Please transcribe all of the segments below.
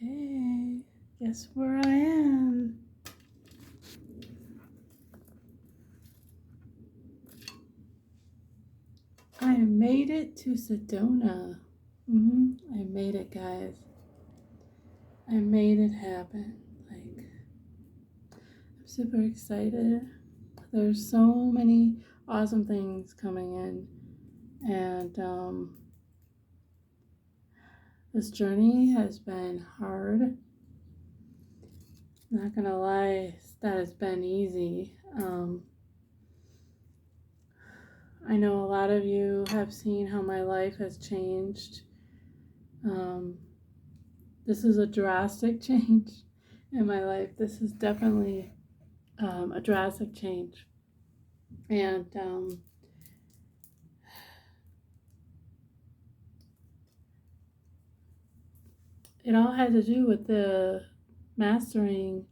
Okay, guess where I am. I made it to Sedona. I made it, guys. I made it happen. Like, I'm super excited. There's so many awesome things coming in, and this journey has been hard. Not gonna lie, that has been easy. I know a lot of you have seen how my life has changed. This is a drastic change in my life. This is definitely a drastic change. And it all had to do with the mastering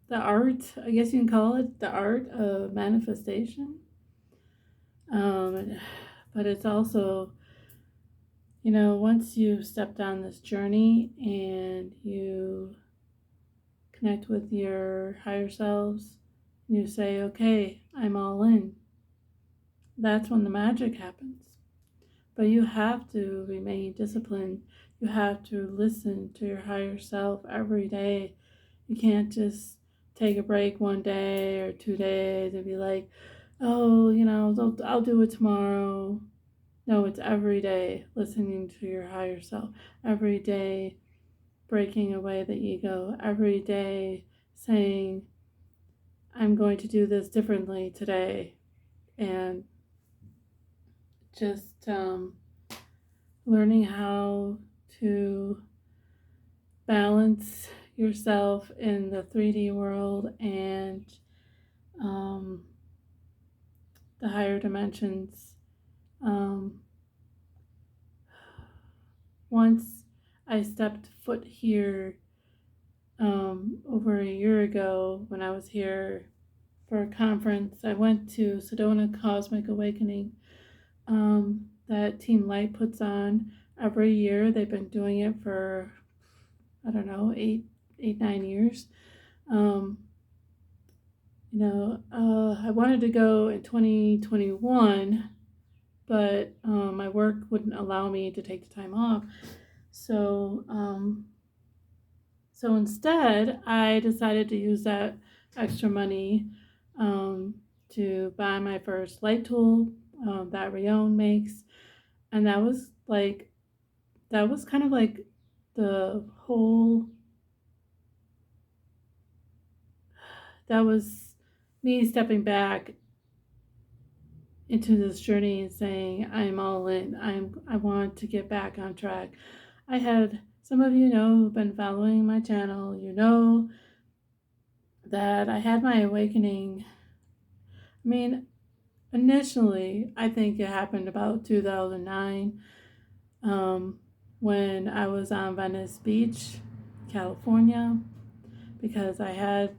the art, I guess you can call it the art of manifestation. But it's also, once you step down this journey and you connect with your higher selves, you say, okay, I'm all in. That's when the magic happens. But you have to remain disciplined. You have to listen to your higher self every day. You can't just take a break one day or 2 days and be like, oh, I'll do it tomorrow. No, it's every day listening to your higher self. Every day breaking away the ego. Every day saying, I'm going to do this differently today. And just learning how to balance yourself in the 3D world and the higher dimensions. Once I stepped foot here over a year ago when I was here for a conference, I went to Sedona Cosmic Awakening that Team Light puts on every year. They've been doing it for, I don't know, 9 years. I wanted to go in 2021, but my work wouldn't allow me to take the time off. So instead, I decided to use that extra money to buy my first light tool that Rion makes. And that was kind of like the whole, that was me stepping back into this journey and saying, I'm all in. I want to get back on track. I had, some of you know who've been following my channel, you know that I had my awakening. I mean, initially, I think it happened about 2009 when I was on Venice Beach, California, because I had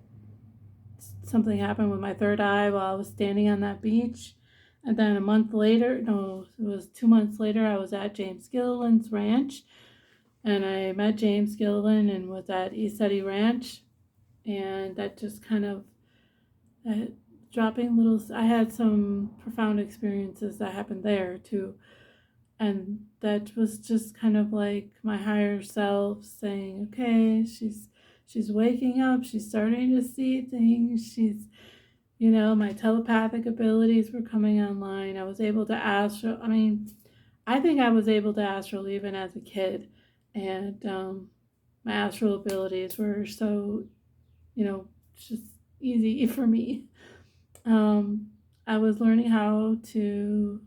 something happen with my third eye while I was standing on that beach. And then a month later, no, it was 2 months later, I was at James Gilliland's ranch. And I met James Gilliland and was at East Eddy Ranch. And that just kind of dropping little, I had some profound experiences that happened there too. And that was just kind of like my higher self saying, okay, she's waking up, she's starting to see things, she's, my telepathic abilities were coming online. I was able to astral, I think I was able to astral even as a kid. And my astral abilities were so, just easy for me. I was learning how to,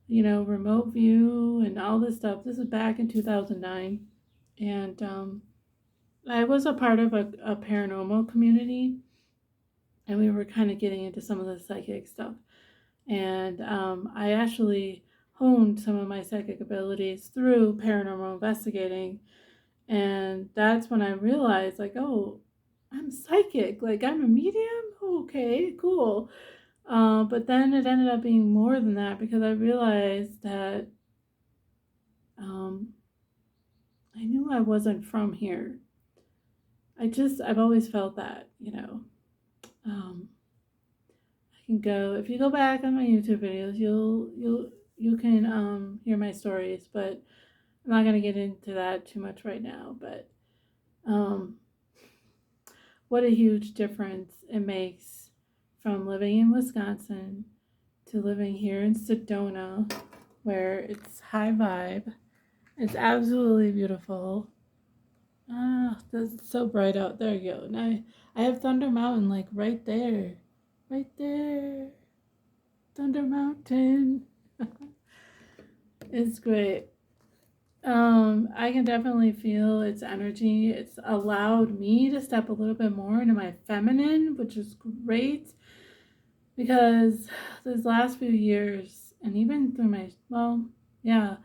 remote view and all this stuff. This is back in 2009. And I was a part of a paranormal community, and we were kind of getting into some of the psychic stuff. And I actually honed some of my psychic abilities through paranormal investigating. And that's when I realized, like, oh, I'm psychic. Like, I'm a medium? Okay, cool. But then it ended up being more than that because I realized that I knew I wasn't from here. I've always felt that, Um, I can go if you go back on my YouTube videos, you can hear my stories, but I'm not gonna get into that too much right now. But um, what a huge difference it makes from living in Wisconsin to living here in Sedona, where it's high vibe. It's absolutely beautiful. Ah, it's so bright out. There you go. Now I have Thunder Mountain like right there. Right there. Thunder Mountain. It's great. I can definitely feel its energy. It's allowed me to step a little bit more into my feminine, which is great because these last few years, and even through yeah,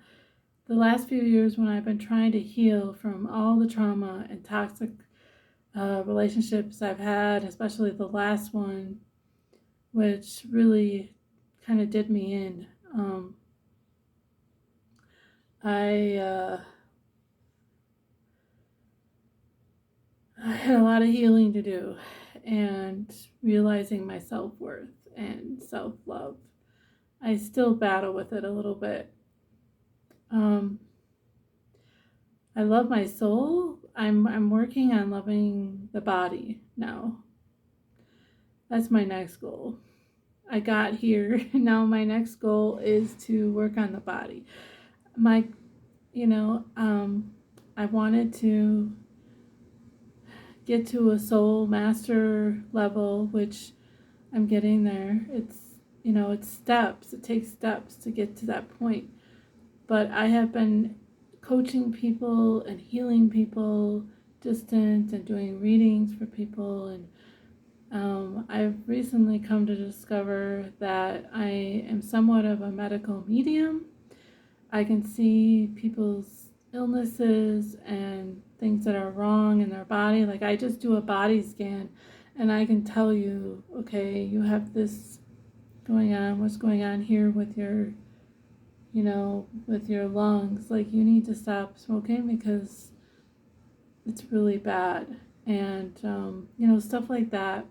the last few years when I've been trying to heal from all the trauma and toxic relationships I've had, especially the last one, which really kind of did me in. I I had a lot of healing to do and realizing my self worth and self love. I still battle with it a little bit. Um, I love my soul. I'm working on loving the body now. That's my next goal. I got here. Now my next goal is to work on the body. My, you know, I wanted to get to a soul master level, which I'm getting there. It's steps. It takes steps to get to that point. But I have been coaching people and healing people distant and doing readings for people. And I've recently come to discover that I am somewhat of a medical medium. I can see people's illnesses and things that are wrong in their body. Like I just do a body scan and I can tell you, okay, you have this going on, what's going on here with with your lungs. Like you need to stop smoking because it's really bad. And, stuff like that.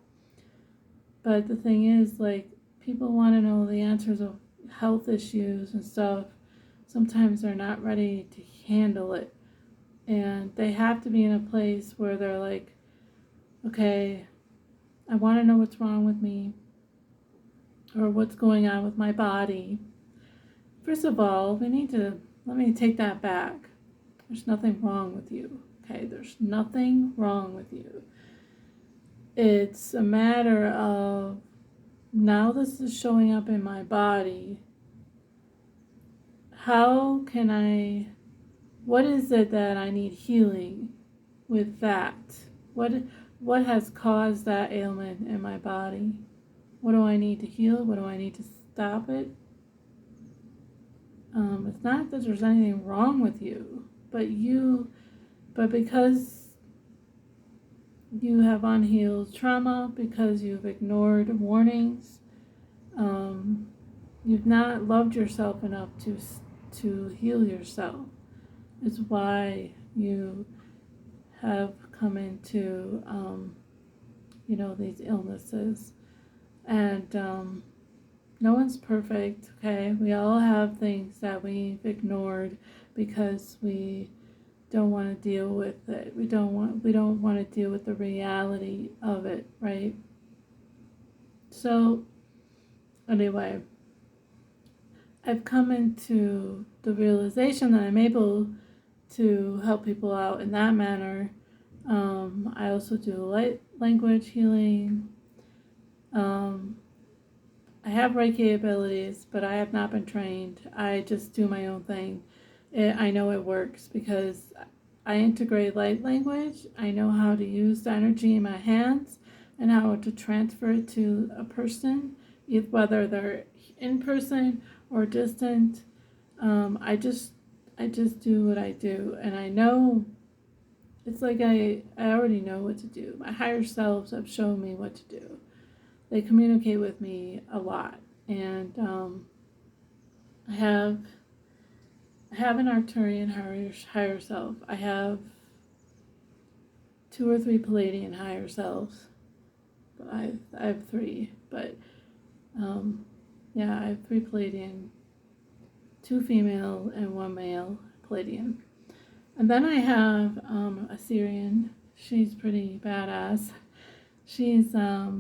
But the thing is, like, people want to know the answers of health issues and stuff. Sometimes they're not ready to handle it. And they have to be in a place where they're like, okay, I want to know what's wrong with me or what's going on with my body. First of all, let me take that back. There's nothing wrong with you. Okay, there's nothing wrong with you. It's a matter of now this is showing up in my body. What is it that I need healing with that? What has caused that ailment in my body? What do I need to heal? What do I need to stop it? It's not that there's anything wrong with you, but because you have unhealed trauma, because you've ignored warnings, you've not loved yourself enough to heal yourself. It's why you have come into these illnesses, and no one's perfect. Okay, we all have things that we've ignored because we don't want to deal with it. We don't want to deal with the reality of it, right? So anyway, I've come into the realization that I'm able to help people out in that manner. I also do light language healing. I have Reiki abilities, but I have not been trained. I just do my own thing. I know it works because I integrate light language. I know how to use the energy in my hands and how to transfer it to a person, whether they're in person or distant. I just do what I do, and I know it's like I already know what to do. My higher selves have shown me what to do. They communicate with me a lot, and I I have an Arcturian higher self. I have 2 or 3 Palladian higher selves. But I have 3. But yeah, I have 3 Palladian, 2 female and 1 male Palladian. And then I have a Syrian. She's pretty badass. She's a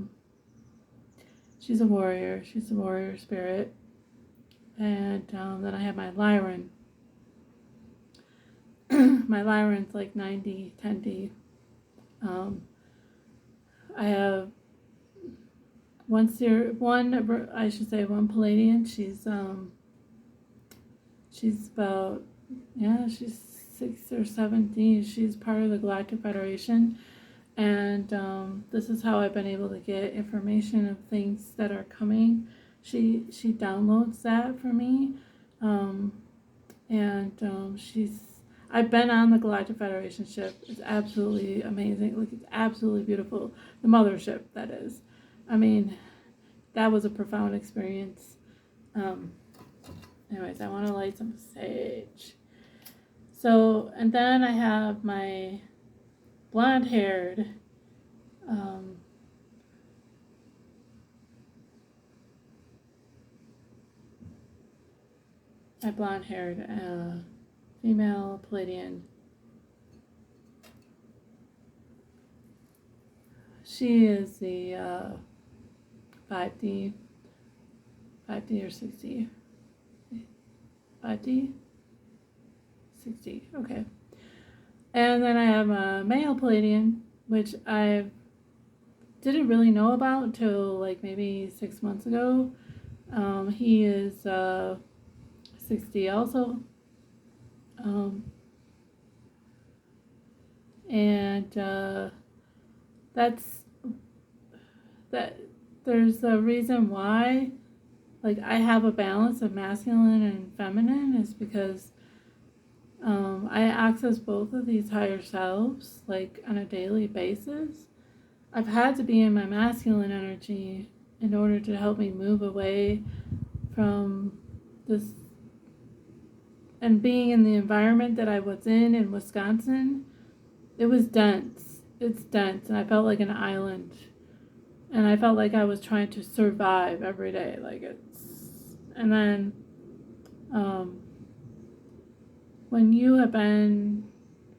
warrior. She's a warrior spirit. And then I have my Lyran. My Lyran's like 90, 10D. I have one Palladian. She's about, she's 6 or 7D. She's part of the Galactic Federation. And this is how I've been able to get information of things that are coming. She downloads that for me. I've been on the Galactic Federation ship. It's absolutely amazing. Like, it's absolutely beautiful. The mothership, that is. I mean, that was a profound experience. Anyways, I want to light some sage. So, and then I have my blonde-haired, female Palladian. She is the 5D or 6D. 5D? 6D, okay. And then I have a male Palladian, which I didn't really know about until like maybe 6 months ago. He is 6D also. There's a reason why, like, I have a balance of masculine and feminine, is because I access both of these higher selves, like, on a daily basis. I've had to be in my masculine energy in order to help me move away from this, and being in the environment that I was in Wisconsin. It was dense. It's dense, and I felt like an island. And I felt like I was trying to survive every day. And then when you have been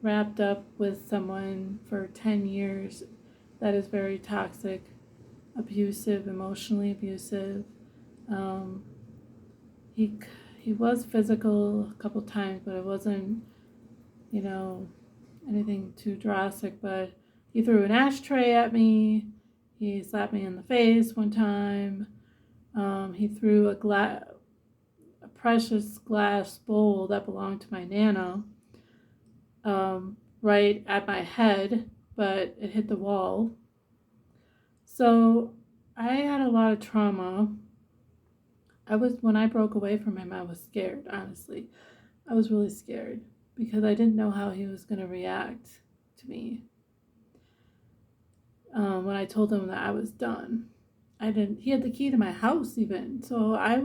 wrapped up with someone for 10 years that is very toxic, abusive, emotionally abusive, he was physical a couple times, but it wasn't, anything too drastic. But he threw an ashtray at me. He slapped me in the face one time. He threw a precious glass bowl that belonged to my Nana right at my head, but it hit the wall. So I had a lot of trauma. When I broke away from him, I was scared, honestly. I was really scared because I didn't know how he was going to react to me. When I told him that I was done. He had the key to my house even. So I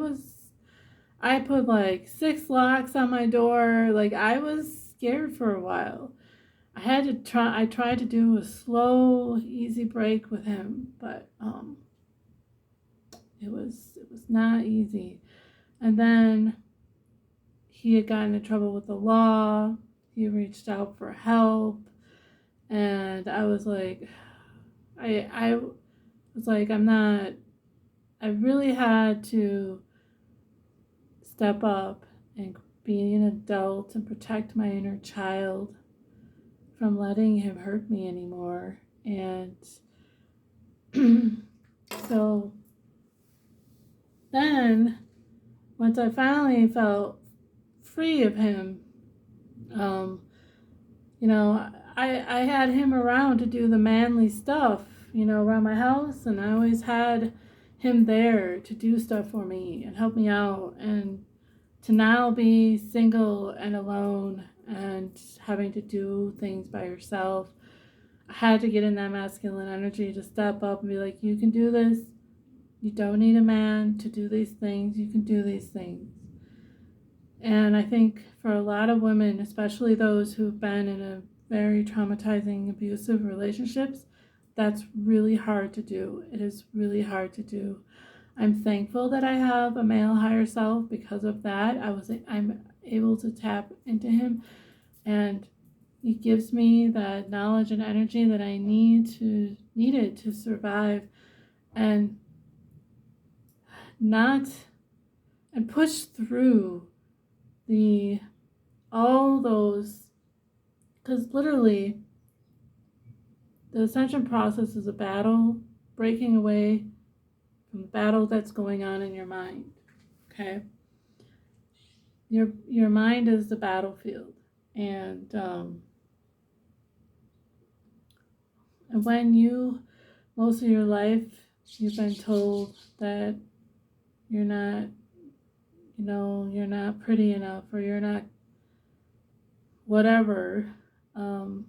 put like 6 locks on my door. Like, I was scared for a while. I tried to do a slow, easy break with him, but it was not easy. And then he had gotten in trouble with the law. He reached out for help, and I was like, I really had to step up and be an adult and protect my inner child from letting him hurt me anymore. And so then, once I finally felt free of him, I had him around to do the manly stuff, around my house, and I always had him there to do stuff for me and help me out. And to now be single and alone and having to do things by yourself, I had to get in that masculine energy to step up and be like, you can do this. You don't need a man to do these things. You can do these things. And I think for a lot of women, especially those who've been in a very traumatizing, abusive relationships, that's really hard to do. It is really hard to do. I'm thankful that I have a male higher self because of that. I'm able to tap into him, and he gives me that knowledge and energy that I needed to survive and not and push through the all those, because literally the ascension process is a battle, breaking away from the battle that's going on in your mind. Okay, your mind is the battlefield, and when you most of your life you've been told that you're not, you're not pretty enough, or you're not whatever. um,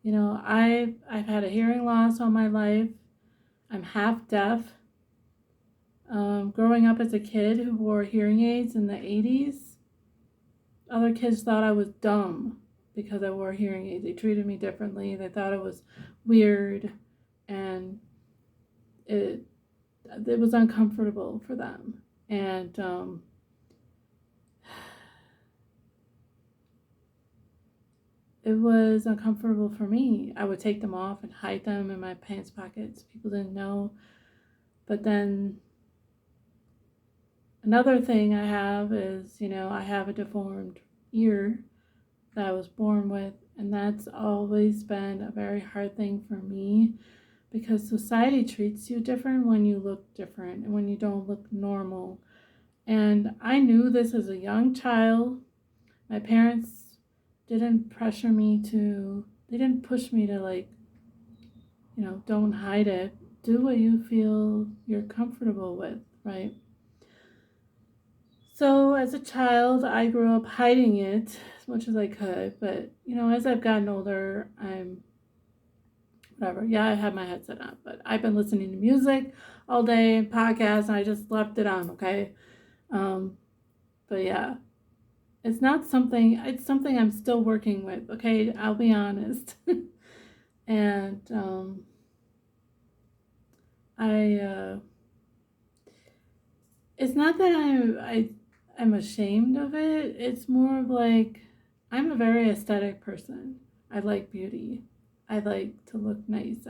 I've had a hearing loss all my life. I'm half deaf. Growing up as a kid who wore hearing aids in the 80s, other kids thought I was dumb because I wore hearing aids. They treated me differently. They thought it was weird, and it was uncomfortable for them. And it was uncomfortable for me. I would take them off and hide them in my pants pockets. People didn't know. But then another thing I have is, I have a deformed ear that I was born with, and that's always been a very hard thing for me because society treats you different when you look different and when you don't look normal. And I knew this as a young child. My parents didn't pressure me they didn't push me to, like, don't hide it. Do what you feel you're comfortable with, right? So as a child, I grew up hiding it as much as I could. But, as I've gotten older, I'm whatever. Yeah, I have my headset on, but I've been listening to music all day, podcasts, and I just left it on, okay? But yeah, it's something I'm still working with, okay? I'll be honest. And it's not that I'm ashamed of it. It's more of like, I'm a very aesthetic person. I like beauty. I like to look nice.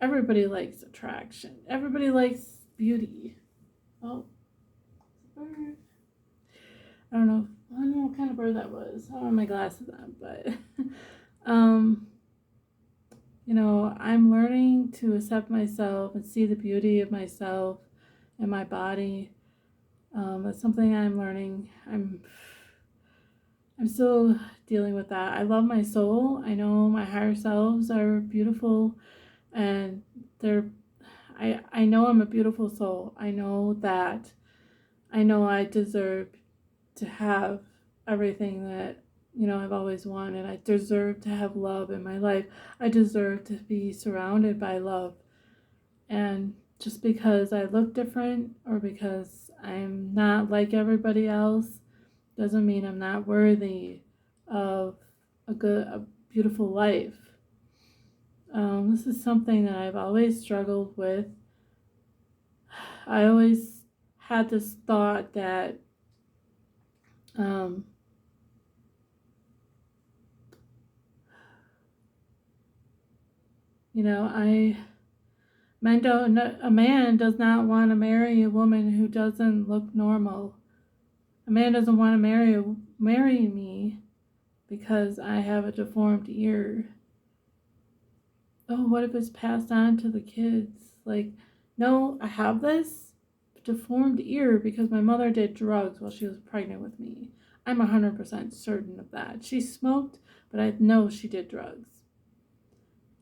Everybody likes attraction. Everybody likes beauty. Oh, bird. I don't know what kind of bird that was. I don't have my glasses on, but um, I'm learning to accept myself and see the beauty of myself and my body. That's something I'm learning. I'm still dealing with that. I love my soul. I know my higher selves are beautiful, and I know I'm a beautiful soul. I know that. I know I deserve to have everything that, I've always wanted. I deserve to have love in my life. I deserve to be surrounded by love. And just because I look different or because I'm not like everybody else doesn't mean I'm not worthy of a beautiful life. This is something that I've always struggled with. I always had this thought that um, a man does not want to marry a woman who doesn't look normal. A man doesn't want to marry me because I have a deformed ear. Oh, what if it's passed on to the kids? Like, no, I have this deformed ear because my mother did drugs while she was pregnant with me. I'm 100% certain of that. She smoked, but I know she did drugs.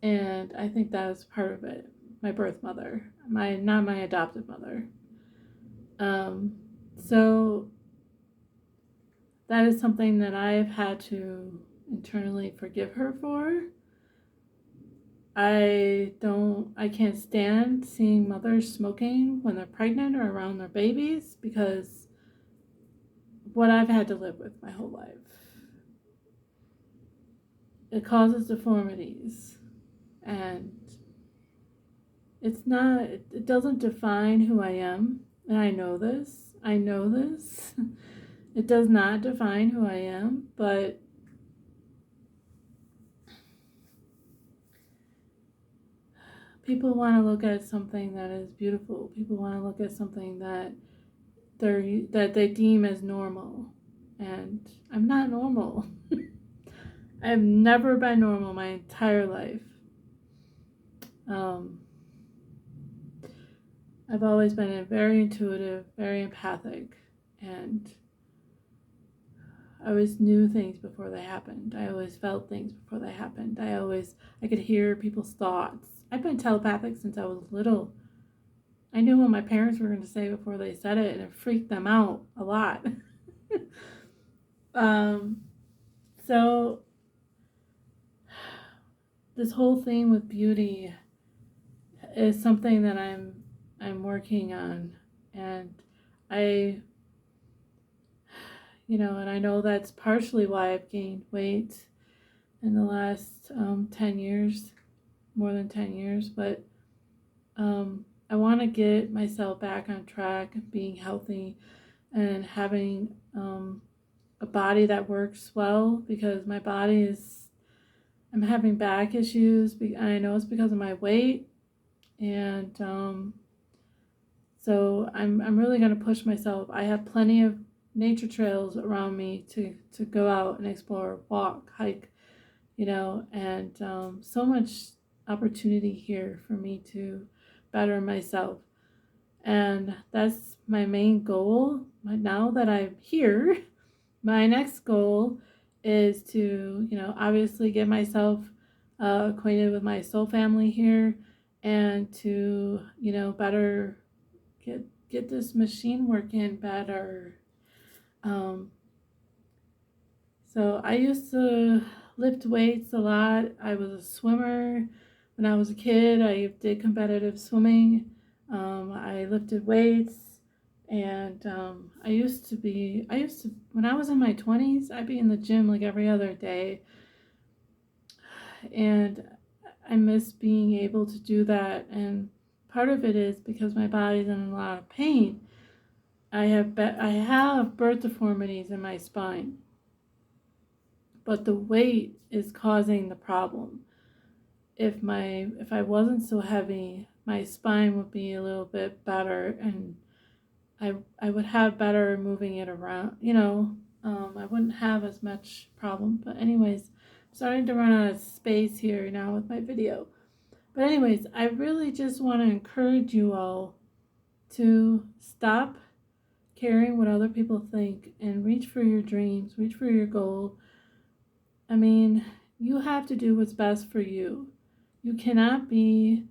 And I think that was part of it. My birth mother, not my adopted mother. So that is something that I've had to internally forgive her for. I can't stand seeing mothers smoking when they're pregnant or around their babies, because what I've had to live with my whole life. It causes deformities, and it doesn't define who I am, and I know this. It does not define who I am, but people want to look at something that is beautiful. People want to look at something that they deem as normal, and I'm not normal. I've never been normal my entire life. I've always been very intuitive, very empathic, and I always knew things before they happened. I always felt things before they happened. I could hear people's thoughts. I've been telepathic since I was little. I knew what my parents were going to say before they said it, and it freaked them out a lot. So this whole thing with beauty is something that I'm working on, and and I know that's partially why I've gained weight in the last 10 years, more than 10 years, but I want to get myself back on track, being healthy and having a body that works well, because I'm having back issues, and I know it's because of my weight, and so I'm really going to push myself. I have plenty of nature trails around me to go out and explore, walk, hike, and so much opportunity here for me to better myself. And that's my main goal. Now that I'm here, my next goal is to, obviously get myself acquainted with my soul family here, and to, better get this machine working better. So I used to lift weights a lot. I was a swimmer. When I was a kid, I did competitive swimming. I lifted weights, and when I was in my 20s, I'd be in the gym like every other day. And I miss being able to do that. And part of it is because my body's in a lot of pain. I have birth deformities in my spine, but the weight is causing the problem. If I wasn't so heavy, my spine would be a little bit better, and I would have better moving it around. I wouldn't have as much problem. But anyways, I'm starting to run out of space here now with my video. But anyways, I really just want to encourage you all to stop caring what other people think and reach for your dreams, reach for your goal. I mean, you have to do what's best for you. You cannot be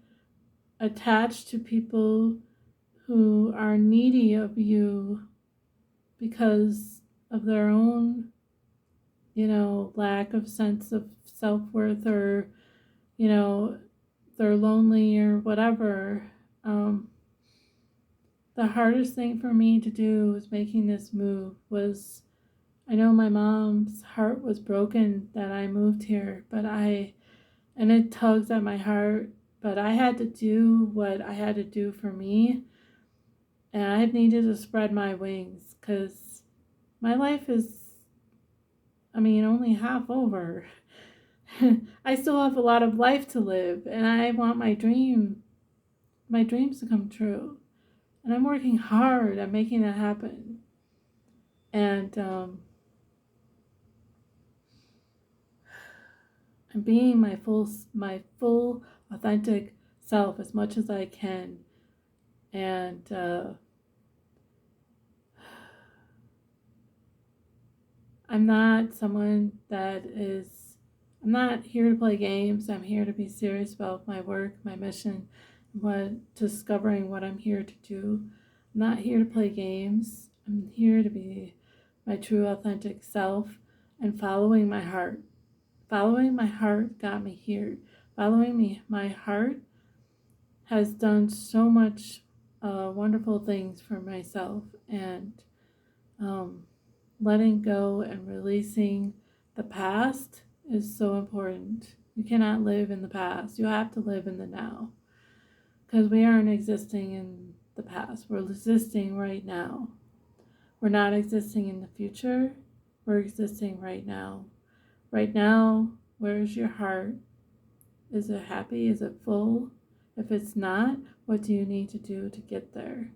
attached to people who are needy of you because of their own, lack of sense of self-worth, or, they're lonely or whatever. The hardest thing for me to do was making this move. I know my mom's heart was broken that I moved here, and it tugs at my heart, but I had to do what I had to do for me, and I needed to spread my wings, because my life is, only half over. I still have a lot of life to live, and I want my dreams to come true. And I'm working hard at making that happen. And I'm being my full authentic self as much as I can. And I'm not here to play games. I'm here to be serious about my work, my mission, discovering what I'm here to do. I'm not here to play games. I'm here to be my true authentic self and following my heart. Following my heart got me here. following me. My heart has done so much wonderful things for myself, and um, letting go and releasing the past is so important. You cannot live in the past. You have to live in the now, because we aren't existing in the past. We're existing right now. We're not existing in the future. We're existing right now. Right now, where's your heart? Is it happy? Is it full? If it's not, what do you need to do to get there?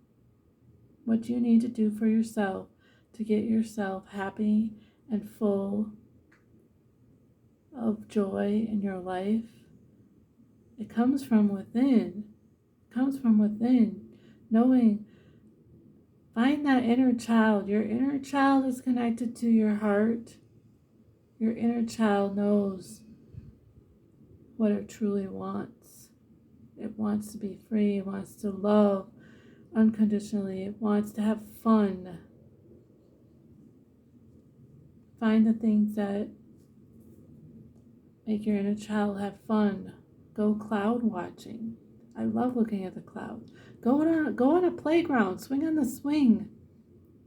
What do you need to do for yourself to get yourself happy and full of joy in your life? It comes from within. It comes from within. Knowing, find that inner child. Your inner child is connected to your heart. Your inner child knows what it truly wants. It wants to be free. It wants to love unconditionally. It wants to have fun. Find the things that make your inner child have fun. Go cloud watching. I love looking at the clouds. Go on a playground. Swing on the swing.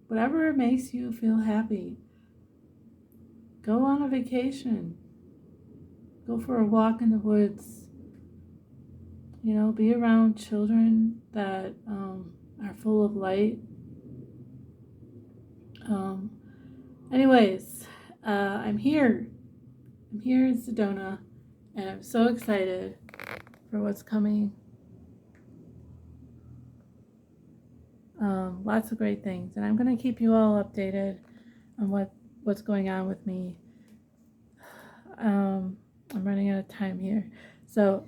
Whatever makes you feel happy. Go on a vacation. Go for a walk in the woods. You know, be around children that are full of light. Anyways, I'm here. I'm here in Sedona, and I'm so excited for what's coming. Lots of great things, and I'm going to keep you all updated on what's going on with me. I'm running out of time here. So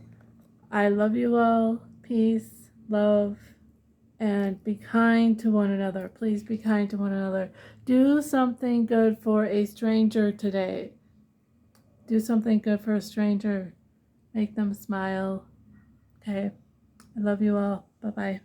I love you all. Peace, love, and be kind to one another. Please be kind to one another. Do something good for a stranger today. Do something good for a stranger. Make them smile. Okay? I love you all. Bye-bye.